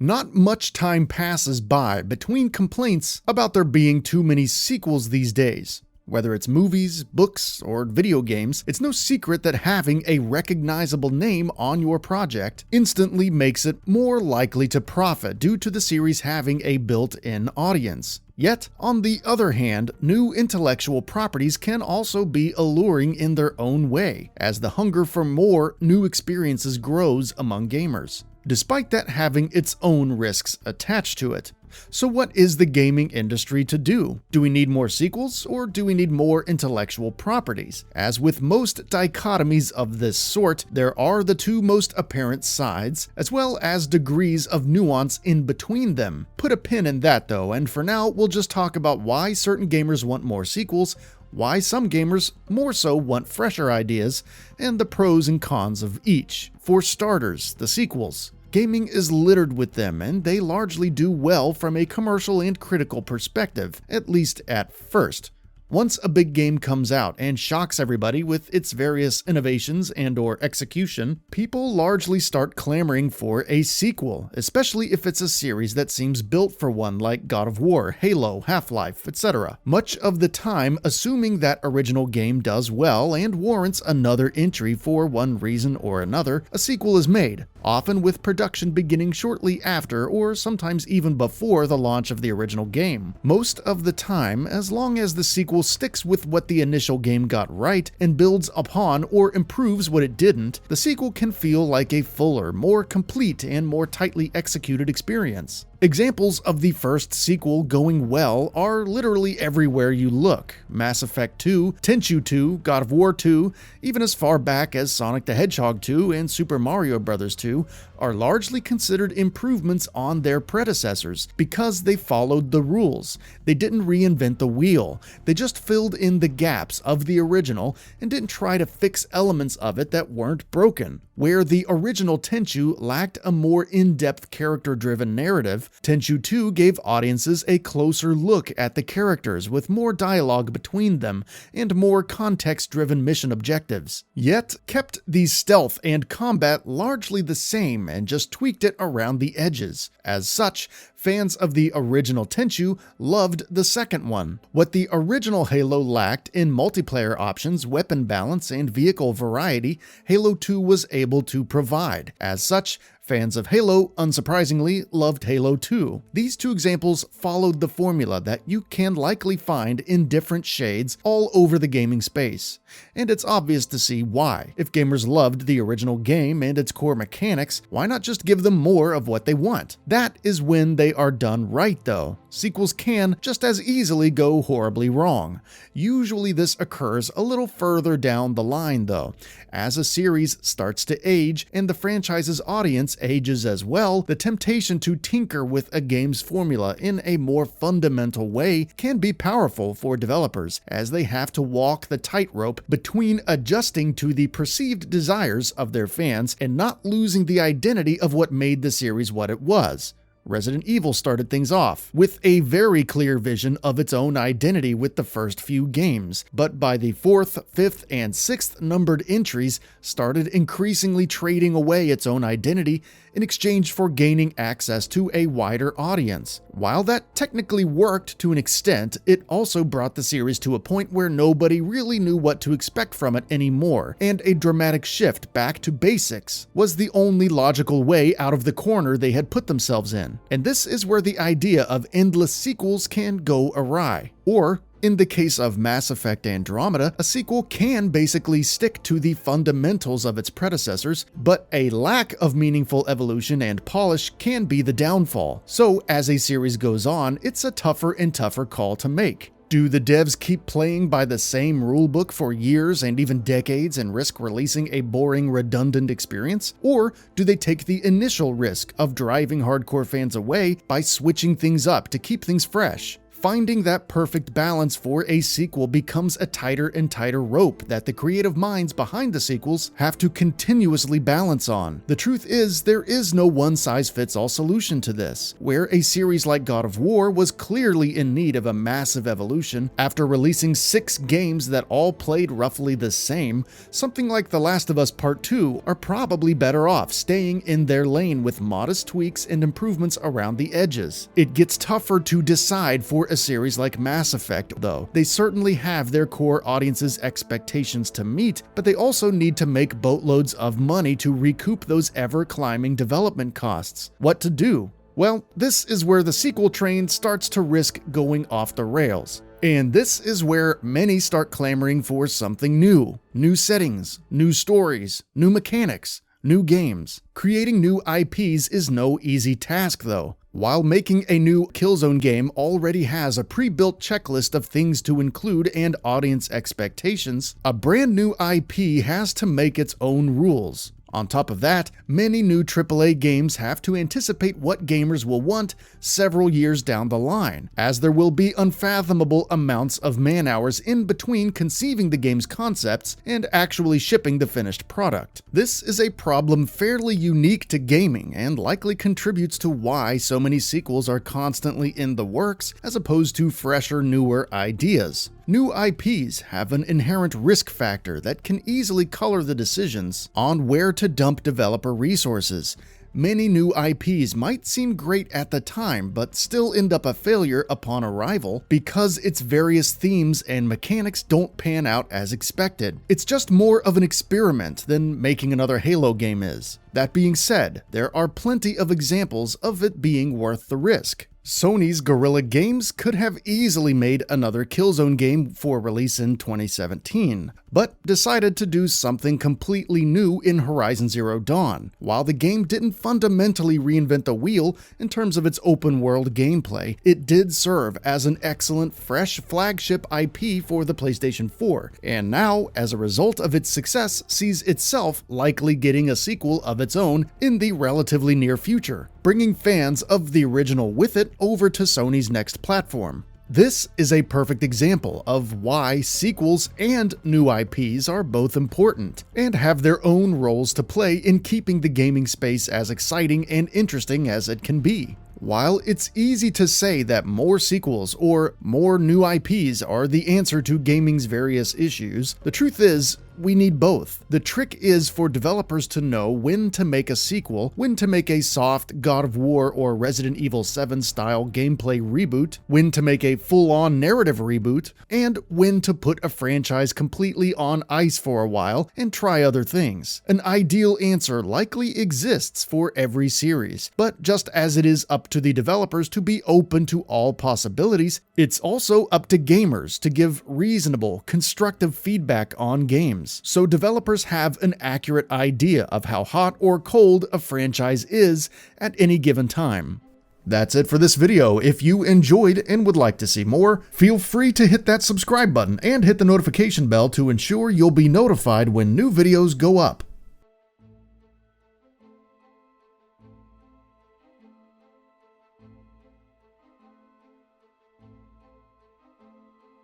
Not much time passes by between complaints about there being too many sequels these days. Whether it's movies, books, or video games, it's no secret that having a recognizable name on your project instantly makes it more likely to profit due to the series having a built-in audience. Yet, on the other hand, new intellectual properties can also be alluring in their own way, as the hunger for more new experiences grows among gamers, despite that having its own risks attached to it. So what is the gaming industry to do? Do we need more sequels, or do we need more intellectual properties? As with most dichotomies of this sort, there are the two most apparent sides, as well as degrees of nuance in between them. Put a pin in that though, and for now we'll just talk about why certain gamers want more sequels, why some gamers more so want fresher ideas, and the pros and cons of each. For starters, the sequels. Gaming is littered with them, and they largely do well from a commercial and critical perspective, at least at first. Once a big game comes out and shocks everybody with its various innovations and/or execution, people largely start clamoring for a sequel, especially if it's a series that seems built for one, like God of War, Halo, Half-Life, etc. Much of the time assuming that original game does well and warrants another entry for one reason or another, a sequel is made, often with production beginning shortly after or sometimes even before the launch of the original game. Most of the time, as long as the sequel sticks with what the initial game got right and builds upon or improves what it didn't, the sequel can feel like a fuller, more complete, and more tightly executed experience. Examples of the first sequel going well are literally everywhere you look. Mass Effect 2, Tenchu 2, God of War 2, even as far back as Sonic the Hedgehog 2 and Super Mario Bros. 2 are largely considered improvements on their predecessors because they followed the rules. They didn't reinvent the wheel. They just filled in the gaps of the original and didn't try to fix elements of it that weren't broken. Where the original Tenchu lacked a more in-depth character-driven narrative, Tenchu 2 gave audiences a closer look at the characters with more dialogue between them and more context-driven mission objectives, yet kept the stealth and combat largely the same and just tweaked it around the edges. As such, fans of the original Tenchu loved the second one. What the original Halo lacked in multiplayer options, weapon balance, and vehicle variety, Halo 2 was able to provide. As such, fans of Halo, unsurprisingly, loved Halo 2. These two examples followed the formula that you can likely find in different shades all over the gaming space. And it's obvious to see why. If gamers loved the original game and its core mechanics, why not just give them more of what they want? That is when they are done right though. Sequels can just as easily go horribly wrong. Usually this occurs a little further down the line though. As a series starts to age and the franchise's audience ages as well, the temptation to tinker with a game's formula in a more fundamental way can be powerful for developers, as they have to walk the tightrope between adjusting to the perceived desires of their fans and not losing the identity of what made the series what it was. Resident Evil started things off with a very clear vision of its own identity with the first few games, but by the 4th, 5th, and 6th numbered entries started increasingly trading away its own identity in exchange for gaining access to a wider audience. While that technically worked to an extent, it also brought the series to a point where nobody really knew what to expect from it anymore, and a dramatic shift back to basics was the only logical way out of the corner they had put themselves in. And this is where the idea of endless sequels can go awry. Or, in the case of Mass Effect Andromeda, a sequel can basically stick to the fundamentals of its predecessors, but a lack of meaningful evolution and polish can be the downfall. So as a series goes on, it's a tougher and tougher call to make. Do the devs keep playing by the same rulebook for years and even decades and risk releasing a boring, redundant experience? Or do they take the initial risk of driving hardcore fans away by switching things up to keep things fresh? finding that perfect balance for a sequel becomes a tighter and tighter rope that the creative minds behind the sequels have to continuously balance on. The truth is, there is no one-size-fits-all solution to this. Where a series like God of War was clearly in need of a massive evolution after releasing 6 games that all played roughly the same, something like The Last of Us Part 2 are probably better off staying in their lane with modest tweaks and improvements around the edges. It gets tougher to decide for a series like Mass Effect, though. They certainly have their core audience's expectations to meet, but they also need to make boatloads of money to recoup those ever-climbing development costs. What to do? Well, this is where the sequel train starts to risk going off the rails. And this is where many start clamoring for something new. New settings, new stories, new mechanics, new games. Creating new IPs is no easy task, though. While making a new Killzone game already has a pre-built checklist of things to include and audience expectations, a brand new IP has to make its own rules. On top of that, many new AAA games have to anticipate what gamers will want several years down the line, as there will be unfathomable amounts of man-hours in between conceiving the game's concepts and actually shipping the finished product. This is a problem fairly unique to gaming and likely contributes to why so many sequels are constantly in the works as opposed to fresher, newer ideas. New IPs have an inherent risk factor that can easily color the decisions on where to dump developer resources. Many new IPs might seem great at the time, but still end up a failure upon arrival because its various themes and mechanics don't pan out as expected. It's just more of an experiment than making another Halo game is. That being said, there are plenty of examples of it being worth the risk. Sony's Guerrilla Games could have easily made another Killzone game for release in 2017, but decided to do something completely new in Horizon Zero Dawn. While the game didn't fundamentally reinvent the wheel in terms of its open-world gameplay, it did serve as an excellent, fresh flagship IP for the PlayStation 4, and now, as a result of its success, sees itself likely getting a sequel of its own in the relatively near future, bringing fans of the original with it over to Sony's next platform. This is a perfect example of why sequels and new IPs are both important and have their own roles to play in keeping the gaming space as exciting and interesting as it can be. While it's easy to say that more sequels or more new IPs are the answer to gaming's various issues, the truth is, we need both. The trick is for developers to know when to make a sequel, when to make a soft God of War or Resident Evil 7 style gameplay reboot, when to make a full-on narrative reboot, and when to put a franchise completely on ice for a while and try other things. An ideal answer likely exists for every series, but just as it is up to the developers to be open to all possibilities, it's also up to gamers to give reasonable, constructive feedback on games, so developers have an accurate idea of how hot or cold a franchise is at any given time. That's it for this video. If you enjoyed and would like to see more, feel free to hit that subscribe button and hit the notification bell to ensure you'll be notified when new videos go up.